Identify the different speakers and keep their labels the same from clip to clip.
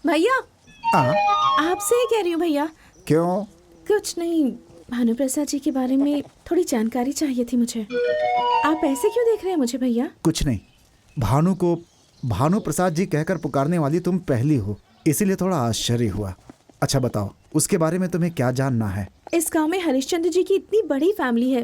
Speaker 1: भैया
Speaker 2: हाँ?
Speaker 1: आपसे ही कह रही हूँ भैया।
Speaker 2: क्यों?
Speaker 1: कुछ नहीं, भानु प्रसाद जी के बारे में थोड़ी जानकारी चाहिए थी मुझे। आप ऐसे क्यों देख रहे हैं मुझे भैया?
Speaker 2: कुछ नहीं, भानु को भानु प्रसाद जी कहकर पुकारने वाली तुम पहली हो, इसीलिए थोड़ा आश्चर्य हुआ। अच्छा बताओ, उसके बारे में तुम्हें क्या जानना है?
Speaker 1: इस गांव में हरिश्चंद्र जी की इतनी बड़ी फैमिली है,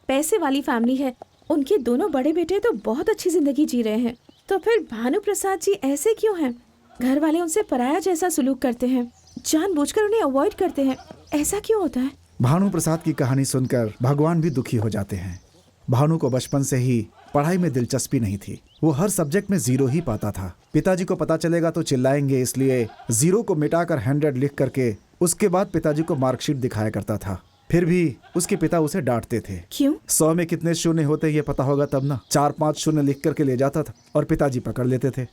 Speaker 1: पैसे वाली फैमिली है। उनके दोनों बड़े बेटे तो बहुत अच्छी जिंदगी जी रहे हैं, तो फिर भानु प्रसाद जी ऐसे क्यों हैं? घर वाले उनसे पराया जैसा सुलूक करते हैं, जानबूझकर उन्हें अवॉइड करते हैं। ऐसा क्यों होता है?
Speaker 2: भानु प्रसाद की कहानी सुनकर भगवान भी दुखी हो जाते हैं। भानु को बचपन से ही पढ़ाई में दिलचस्पी नहीं थी, वो हर सब्जेक्ट में 0 ही पाता था। पिताजी को पता चलेगा तो चिल्लाएंगे, इसलिए 0 को मिटाकर 100 लिख करके उसके बाद पिताजी को मार्कशीट दिखाया करता था। फिर भी उसके पिता उसे डांटते थे।
Speaker 1: क्यों?
Speaker 2: 100 में कितने शून्य होते ये पता होगा तब ना। 4-5 शून्य लिख करके ले जाता था और पिताजी पकड़ लेते थे।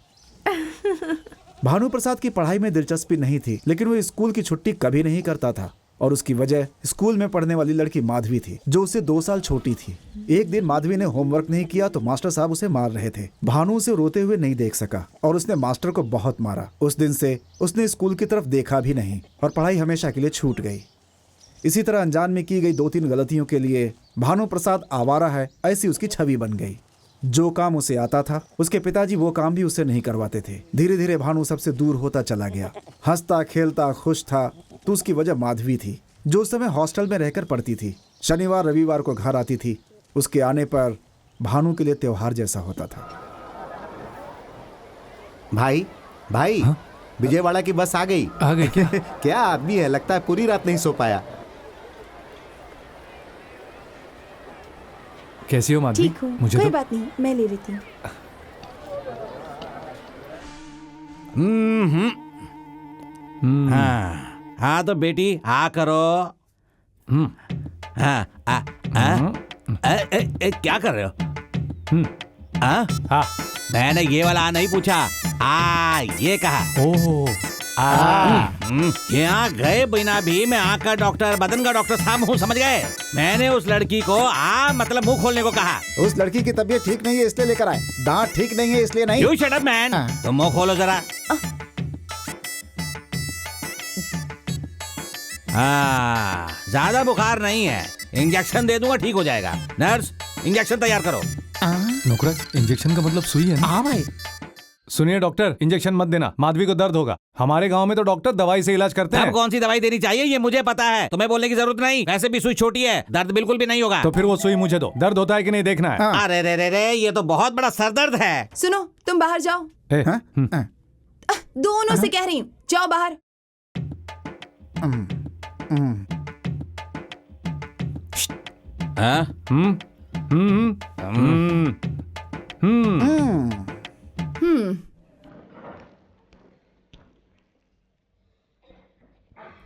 Speaker 2: भानु प्रसाद की पढ़ाई में दिलचस्पी नहीं थी, लेकिन वो स्कूल की छुट्टी कभी नहीं करता था, और उसकी वजह स्कूल में पढ़ने वाली लड़की माधवी थी, जो उससे 2 साल छोटी थी। एक दिन माधवी ने होमवर्क नहीं किया तो मास्टर साहब उसे मार रहे थे। भानु उसे रोते हुए नहीं देख सका और उसने मास्टर को बहुत मारा। उस दिन से उसने स्कूल की तरफ देखा भी नहीं और पढ़ाई हमेशा के लिए छूट गई। इसी तरह अनजान में की गई 2-3 गलतियों के लिए भानु प्रसाद आवारा है, ऐसी उसकी छवि बन गई। जो काम उसे आता था, उसके पिताजी वो काम भी उसे नहीं करवाते थे। धीरे धीरे भानु सबसे दूर होता चला गया। हंसता खेलता खुश था तो उसकी वजह माधवी थी, जो उस समय हॉस्टल में रहकर पढ़ती थी। शनिवार रविवार को घर आती थी। उसके आने पर भानु के लिए त्योहार जैसा होता था।
Speaker 3: भाई भाई,
Speaker 4: हाँ?
Speaker 3: विजयवाड़ा की बस आ गई
Speaker 4: क्या?
Speaker 3: क्या आदमी है, लगता है पूरी रात नहीं सो पाया।
Speaker 4: कैसी हो माधवी?
Speaker 1: ठीक हूँ,
Speaker 4: मुझे
Speaker 1: कोई
Speaker 4: तो
Speaker 1: बात नहीं, मैं ले लेती हूँ।
Speaker 5: हाँ हाँ तो बेटी आ करो। हाँ क्या कर रहे हो?
Speaker 4: हाँ।
Speaker 5: मैंने ये वाला आ नहीं पूछा, ये कहा।
Speaker 4: ओह,
Speaker 5: यहाँ गए बिना भी मैं आँख का डॉक्टर, बदन का डॉक्टर साहब हूँ, समझ गए? मैंने उस लड़की को मतलब मुंह खोलने को कहा।
Speaker 2: उस लड़की की तबीयत ठीक नहीं है इसलिए लेकर आए, दांत ठीक नहीं है इसलिए नहीं।
Speaker 5: यू शट अप मैन, तुम मुंह खोलो जरा। हाँ, ज्यादा बुखार नहीं है, इंजेक्शन दे दूंगा, ठीक हो जाएगा। नर्स, इंजेक्शन तैयार करो।
Speaker 4: नौकराज, इंजेक्शन का मतलब सुई है ना?
Speaker 2: हाँ भाई।
Speaker 4: सुनिए डॉक्टर, इंजेक्शन मत देना, माधवी को दर्द होगा। हमारे गांव में तो डॉक्टर दवाई से इलाज करते हैं।
Speaker 5: अब कौन सी दवाई देनी चाहिए ये मुझे पता है, तुम्हें बोलने की जरूरत नहीं। वैसे भी सुई छोटी है, दर्द बिल्कुल भी नहीं होगा।
Speaker 4: तो फिर वो सुई मुझे दो, दर्द होता है कि नहीं देखना है।
Speaker 2: हाँ।
Speaker 5: अरे रे रे रे, ये तो बहुत बड़ा सरदर्द है।
Speaker 1: सुनो, तुम बाहर जाओ।
Speaker 2: हाँ?
Speaker 1: दोनों से कह रही हूँ, जाओ बाहर।
Speaker 5: हाँ?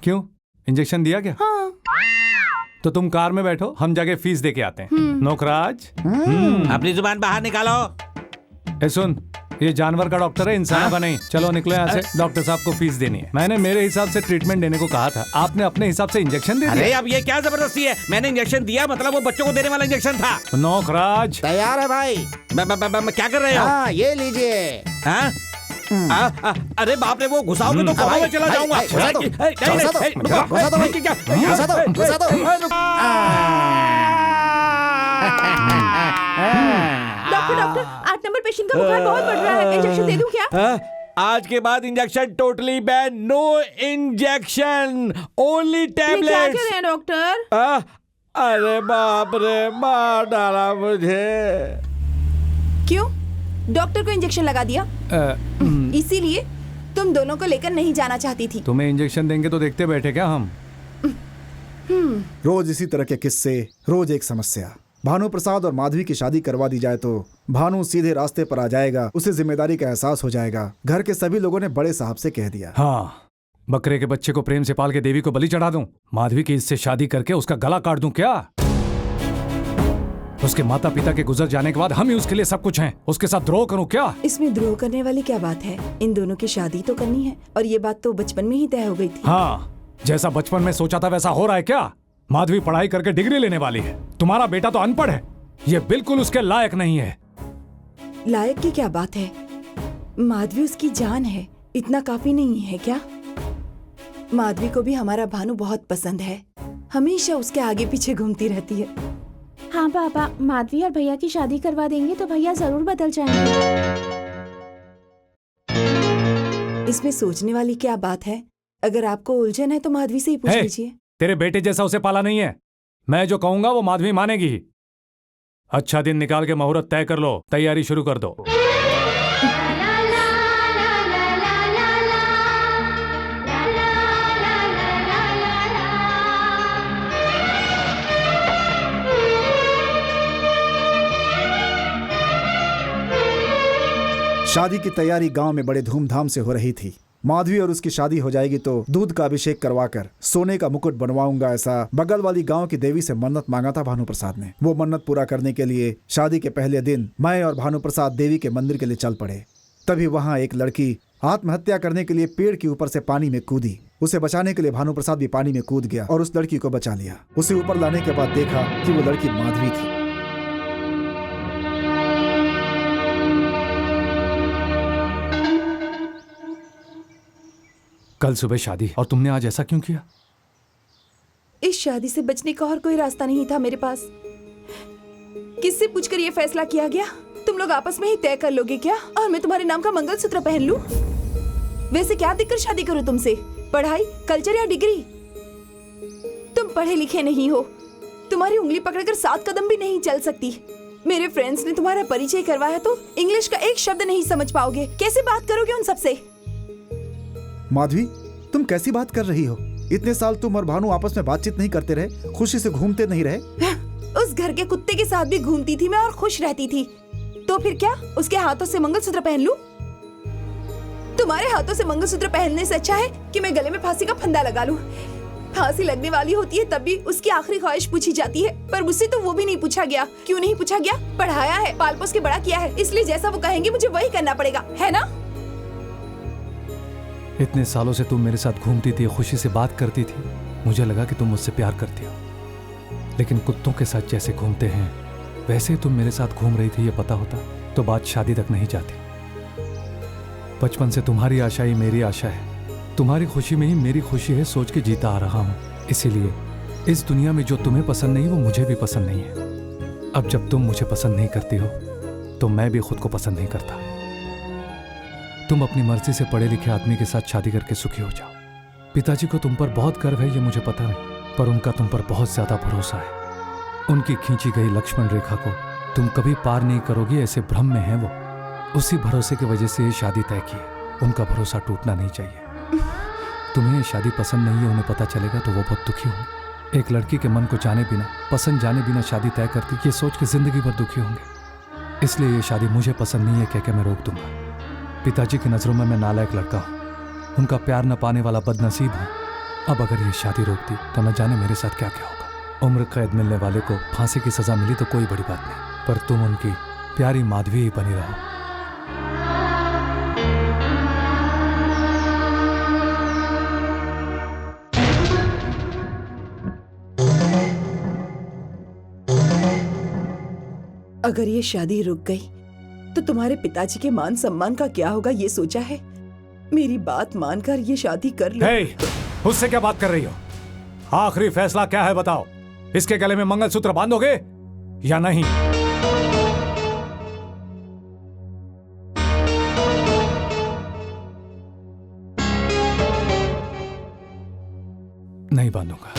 Speaker 4: क्यों, इंजेक्शन दिया क्या?
Speaker 1: हाँ।
Speaker 4: तो तुम कार में बैठो, हम जाके फीस दे के आते हैं। नौकराज,
Speaker 5: अपनी जुबान बाहर निकालो।
Speaker 4: ए सुन, ये जानवर का डॉक्टर है, इंसानों का नहीं। चलो निकलो यहाँ से, डॉक्टर साहब को फीस देनी है। मैंने मेरे हिसाब से ट्रीटमेंट देने को कहा था, आपने अपने हिसाब से इंजेक्शन दे
Speaker 5: अरे
Speaker 4: दिया।
Speaker 5: अब ये क्या जबरदस्ती है? मैंने इंजेक्शन दिया, मतलब वो बच्चों को देने वाला इंजेक्शन था।
Speaker 4: नौकराज,
Speaker 3: तैयार है भाई?
Speaker 5: क्या कर रहे हो?
Speaker 3: हाँ, ये लीजिए।
Speaker 5: हाँ? अरे बाप रे, वो घुसाओगे तो कहाँ में चला जाऊंगा।
Speaker 1: डॉक्टर, 8 नंबर पेशेंट का बुखार बहुत बढ़ रहा है, इंजेक्शन दे दूं क्या?
Speaker 5: आज के बाद injection totally ban, no injection, only
Speaker 1: ये क्या
Speaker 5: टैबलेट्स।
Speaker 1: कह रहे हैं डॉक्टर?
Speaker 5: अरे बाप रे, मार डाला मुझे।
Speaker 1: क्यों? डॉक्टर को इंजेक्शन लगा दिया? इसीलिए तुम दोनों को लेकर नहीं जाना चाहती थी।
Speaker 4: तुम्हें इंजेक्शन देंगे तो देखते बैठे क्या हम?
Speaker 2: रोज इसी तरह के किस्से, रोज एक समस्या। भानु प्रसाद और माधवी की शादी करवा दी जाए तो भानु सीधे रास्ते पर आ जाएगा, उसे जिम्मेदारी का एहसास हो जाएगा। घर के सभी लोगों ने बड़े साहब से कह दिया।
Speaker 4: हाँ, बकरे के बच्चे को प्रेम से पाल के देवी को बलि चढ़ा दूं, माधवी की इससे शादी करके उसका गला काट दूं क्या? उसके माता पिता के गुजर जाने के बाद हम ही उसके लिए सब कुछ हैं, उसके साथ द्रोह करूं क्या?
Speaker 1: इसमें द्रोह करने वाली क्या बात है? इन दोनों की शादी तो करनी है, और ये बात तो बचपन में ही तय हो गई थी।
Speaker 4: हाँ, जैसा बचपन में सोचा था वैसा हो रहा है क्या? माधवी पढ़ाई करके डिग्री लेने वाली है, तुम्हारा बेटा तो अनपढ़ है, ये बिल्कुल उसके लायक नहीं है।
Speaker 1: लायक की क्या बात है? माधवी उसकी जान है,
Speaker 6: इतना काफी नहीं है क्या? माधवी को भी हमारा भानु बहुत पसंद है, हमेशा उसके आगे पीछे घूमती रहती है।
Speaker 1: हाँ पापा, माधवी और भैया की शादी करवा देंगे तो भैया जरूर बदल जाएंगे।
Speaker 6: इसमें सोचने वाली क्या बात है? अगर आपको उलझन है तो माधवी से ही पूछ
Speaker 4: हे,
Speaker 6: लीजिए।
Speaker 4: तेरे बेटे जैसा उसे पाला नहीं है। मैं जो कहूंगा वो माधवी मानेगी ही। अच्छा दिन निकाल के मुहूर्त तय कर लो, तैयारी शुरू कर दो।
Speaker 2: शादी की तैयारी गांव में बड़े धूमधाम से हो रही थी। माधवी और उसकी शादी हो जाएगी तो दूध का अभिषेक करवाकर सोने का मुकुट बनवाऊंगा, ऐसा बगल वाली गांव की देवी से मन्नत मांगा था भानु प्रसाद ने। वो मन्नत पूरा करने के लिए शादी के पहले दिन मैं और भानु प्रसाद देवी के मंदिर के लिए चल पड़े। तभी वहां एक लड़की आत्महत्या करने के लिए पेड़ के ऊपर से पानी में कूदी। उसे बचाने के लिए भानु प्रसाद भी पानी में कूद गया और उस लड़की को बचा लिया। उसे ऊपर लाने के बाद देखा कि वो लड़की माधवी थी।
Speaker 4: कल सुबह शादी और तुमने आज ऐसा क्यों किया?
Speaker 6: इस शादी से बचने का और कोई रास्ता नहीं था मेरे पास। किससे पूछकर ये फैसला किया गया? तुम लोग आपस में ही तय कर लोगे क्या? और मैं तुम्हारे नाम का मंगलसूत्र पहन लूं? वैसे क्या दिक्कत शादी करूं तुमसे? पढ़ाई, कल्चर या डिग्री? तुम पढ़े लिखे नहीं हो, तुम्हारी उंगली पकड़कर 7 कदम भी नहीं चल सकती। मेरे फ्रेंड्स ने तुम्हारा परिचय करवाया तो इंग्लिश का एक शब्द नहीं समझ पाओगे। कैसे बात करोगे उन सबसे?
Speaker 2: माधवी, तुम कैसी बात कर रही हो? इतने साल तुम और भानु आपस में बातचीत नहीं करते रहे, खुशी से घूमते नहीं रहे?
Speaker 6: उस घर के कुत्ते के साथ भी घूमती थी मैं और खुश रहती थी। तो फिर क्या उसके हाथों से मंगलसूत्र पहन लूं? तुम्हारे हाथों से मंगलसूत्र पहनने से अच्छा है कि मैं गले में फांसी का फंदा लगा लूं। फांसी लगने वाली होती है तब भी उसकी आखिरी ख्वाहिश पूछी जाती है, पर मुझसे तो वो भी नहीं पूछा गया। क्यों नहीं पूछा गया? पढ़ाया है, पाल पोस के बड़ा किया है, इसलिए जैसा वो कहेंगे मुझे वही करना पड़ेगा, है ना?
Speaker 4: इतने सालों से तुम मेरे साथ घूमती थी, खुशी से बात करती थी। मुझे लगा कि तुम मुझसे प्यार करती हो, लेकिन कुत्तों के साथ जैसे घूमते हैं वैसे तुम मेरे साथ घूम रही थी। ये पता होता तो बात शादी तक नहीं जाती। बचपन से तुम्हारी आशा ही मेरी आशा है, तुम्हारी खुशी में ही मेरी खुशी है, सोच के जीता आ रहा हूं। इसीलिए इस दुनिया में जो तुम्हें पसंद नहीं वो मुझे भी पसंद नहीं है। अब जब तुम मुझे पसंद नहीं करती हो तो मैं भी खुद को पसंद नहीं करता। तुम अपनी मर्जी से पढ़े लिखे आदमी के साथ शादी करके सुखी हो जाओ। पिताजी को तुम पर बहुत गर्व है, ये मुझे पता नहीं, पर उनका तुम पर बहुत ज्यादा भरोसा है। उनकी खींची गई लक्ष्मण रेखा को तुम कभी पार नहीं करोगी, ऐसे भ्रम में है वो। उसी भरोसे की वजह से ये शादी तय की है। उनका भरोसा टूटना नहीं चाहिए। तुम्हें ये शादी पसंद नहीं है, उन्हें पता चलेगा तो वो बहुत दुखी होंगे। एक लड़की के मन को जाने बिना, पसंद जाने बिना शादी तय करती, ये सोच के जिंदगी भर दुखी होंगे। इसलिए ये शादी मुझे पसंद नहीं है कह के मैं रोक दूंगा। पिताजी की नजरों में मैं नालायक लड़का हूँ, उनका प्यार न पाने वाला बदनसीब हूँ। अब अगर ये शादी रोक दी तो न जाने मेरे साथ क्या क्या होगा। उम्र कैद मिलने वाले को फांसी की सजा मिली तो कोई बड़ी बात नहीं, पर तुम उनकी प्यारी माधवी ही बनी रहो।
Speaker 6: अगर ये शादी रुक गई तो तुम्हारे पिताजी के मान सम्मान का क्या होगा, ये सोचा है? मेरी बात मानकर ये शादी कर लो।
Speaker 4: हे, उससे क्या बात कर रही हो? आखिरी फैसला क्या है बताओ? इसके गले में मंगलसूत्र बांधोगे या नहीं? नहीं बांधूंगा।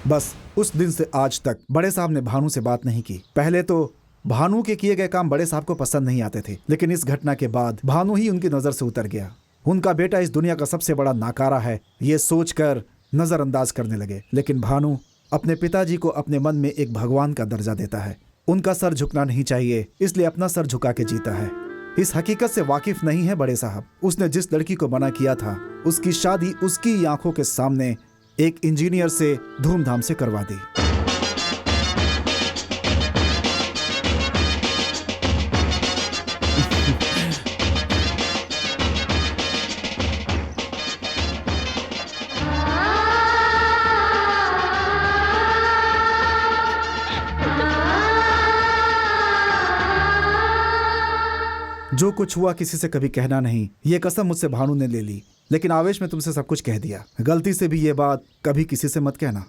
Speaker 2: बस उस दिन से आज तक बड़े साहब ने भानु से बात नहीं की। पहले तो भानु के किए गए काम बड़े साहब को पसंद नहीं आते थे, लेकिन इस घटना के बाद भानु ही उनकी नजर से उतर गया। उनका बेटा इस दुनिया का सबसे बड़ा नाकारा है, ये सोचकर नजरअंदाज करने लगे। लेकिन भानु अपने पिताजी को अपने मन में एक भगवान का दर्जा देता है। उनका सर झुकना नहीं चाहिए, इसलिए अपना सर झुका के जीता है। इस हकीकत से वाकिफ नहीं है बड़े साहब। उसने जिस लड़की को मना किया था उसकी शादी उसकी आंखों के सामने एक इंजीनियर से धूमधाम से करवा दी। जो कुछ हुआ किसी से कभी कहना नहीं, ये कसम मुझसे भानु ने ले ली, लेकिन आवेश में तुमसे सब कुछ कह दिया। गलती से भी ये बात कभी किसी से मत कहना।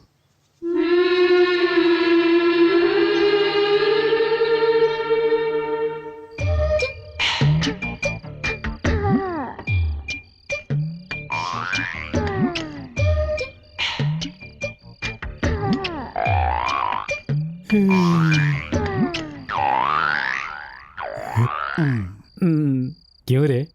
Speaker 7: क्यों रे?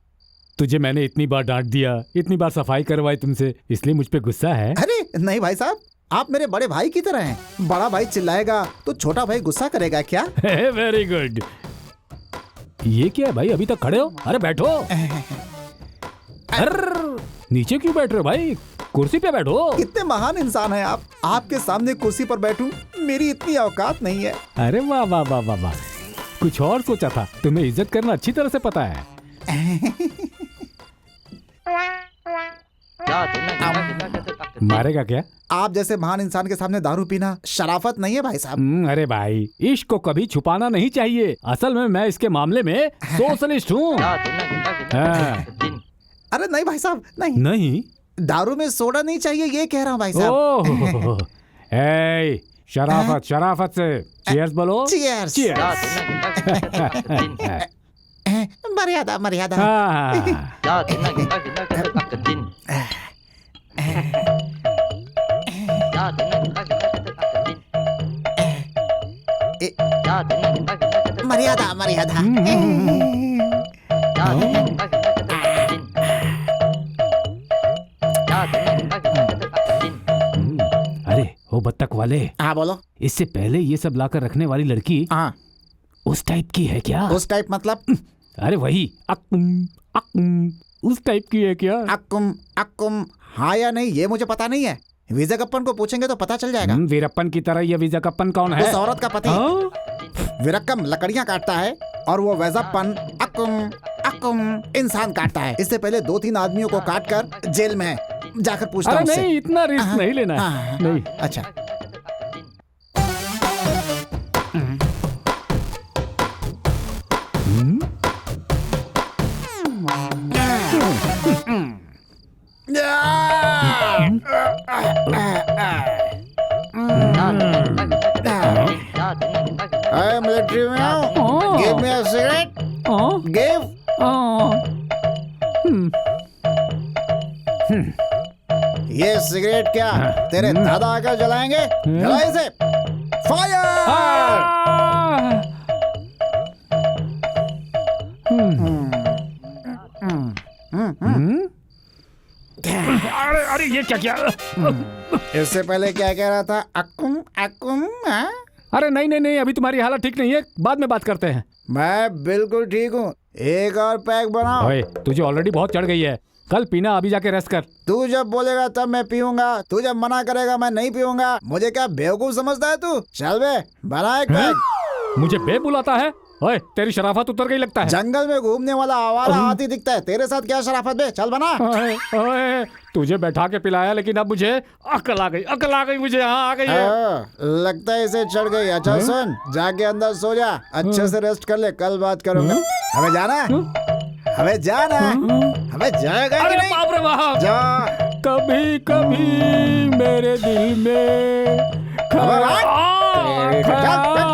Speaker 7: तुझे मैंने इतनी बार डांट दिया, इतनी बार सफाई करवाई तुमसे, इसलिए मुझ पे गुस्सा है?
Speaker 2: अरे नहीं भाई साहब, आप मेरे बड़े भाई की तरह हैं। बड़ा भाई चिल्लाएगा तो छोटा भाई गुस्सा करेगा क्या?
Speaker 7: Very good. ये क्या है भाई, अभी तक खड़े हो? अरे बैठो। अरे नीचे क्यों बैठ रहे हो भाई, कुर्सी पे बैठो।
Speaker 2: कितने महान इंसान हैं आप, आपके सामने कुर्सी पर बैठूं, मेरी इतनी औकात नहीं है।
Speaker 7: अरे वाह वाह वाह वाह वाह, कुछ और सोचा था। तुम्हें इज्जत करना अच्छी तरह से पता है। मारेगा क्या?
Speaker 2: आप जैसे महान इंसान के सामने दारू पीना शराफत नहीं है भाई साहब।
Speaker 7: अरे भाई, इश्क को कभी छुपाना नहीं चाहिए। असल में मैं इसके मामले में सोशलिस्ट हूँ। हाँ।
Speaker 2: अरे नहीं भाई साहब, नहीं
Speaker 7: नहीं,
Speaker 2: दारू में सोडा नहीं चाहिए, ये कह रहा हूँ भाई साहब।
Speaker 7: ओह, ए, शराफत शराफत से चीयर्स बोलो।
Speaker 2: Cheers। मर्यादा मर्यादा। मर्यादा मर्यादा।
Speaker 7: अरे वो बत्तख वाले,
Speaker 2: हाँ बोलो।
Speaker 7: इससे पहले ये सब लाकर रखने वाली लड़की
Speaker 2: हाँ,
Speaker 7: उस टाइप की है क्या?
Speaker 2: उस टाइप मतलब?
Speaker 7: अरे वही अक्कुम, उस टाइप की है क्या?
Speaker 2: अक्कुम अक्कुम, हाँ या नहीं ये मुझे पता नहीं है। वीजा कप्पन को पूछेंगे तो पता चल जाएगा।
Speaker 7: वीरप्पन की तरह ये वीजा कप्पन कौन है?
Speaker 2: उस औरत का पति।
Speaker 7: हाँ?
Speaker 2: वीरक्कम लकड़ियां काटता है और वो वैजाप्पन अक्कुम अक्कुम इंसान काटता है। इससे पहले 2-3 आदमियों को काट कर जेल में है, जाकर पूछता
Speaker 7: अरे
Speaker 2: हूँ उससे।
Speaker 7: नहीं, इतना रिस्क
Speaker 2: हाँ,
Speaker 7: नहीं लेना
Speaker 2: हाँ,
Speaker 7: है। नहीं।
Speaker 2: अच्छा। I am military man. Give me a cigarette. Give. ये सिगरेट क्या तेरे दादा आकर जलाएंगे? जला इसे। फायर!
Speaker 7: अरे अरे ये क्या किया?
Speaker 2: इससे पहले क्या कह रहा था? अक्कुम अक्कुम। हाँ?
Speaker 7: अरे नहीं नहीं नहीं, अभी तुम्हारी हालत ठीक नहीं है, बाद में बात करते हैं।
Speaker 2: मैं बिल्कुल ठीक हूँ, एक और पैक बनाओ।
Speaker 7: ओए, तुझे ऑलरेडी बहुत चढ़ गई है, कल पीना, अभी जाके रेस्ट कर।
Speaker 2: तू जब बोलेगा तब मैं पीऊंगा, तू जब मना करेगा मैं नहीं पीऊंगा। मुझे क्या बेवकूफ समझता है तू? चल बे, बना एक पैक।
Speaker 7: मुझे बे बुलाता है? ओए, तेरी शराफत उतर गई लगता है।
Speaker 2: जंगल में घूमने वाला आवारा हाथी दिखता है, तेरे साथ क्या शराफत बे? चल बना।
Speaker 7: ओए, ओए, तुझे बैठा के पिलाया, लेकिन अब मुझे अकल आ गई मुझे। हाँ, आ गई है।
Speaker 2: लगता है इसे चढ़ गई। अच्छा सुन, जाके अंदर सो जा, अच्छे से रेस्ट कर ले, कल बात करूंगा। हमें जाना है, हमें जाना है, हमें जाएगा कि
Speaker 7: अरे
Speaker 2: नहीं?
Speaker 7: बाप रे बाप,
Speaker 2: जा।
Speaker 7: कभी कभी मेरे दिल में
Speaker 2: अब आ, तेरे- चल, चल।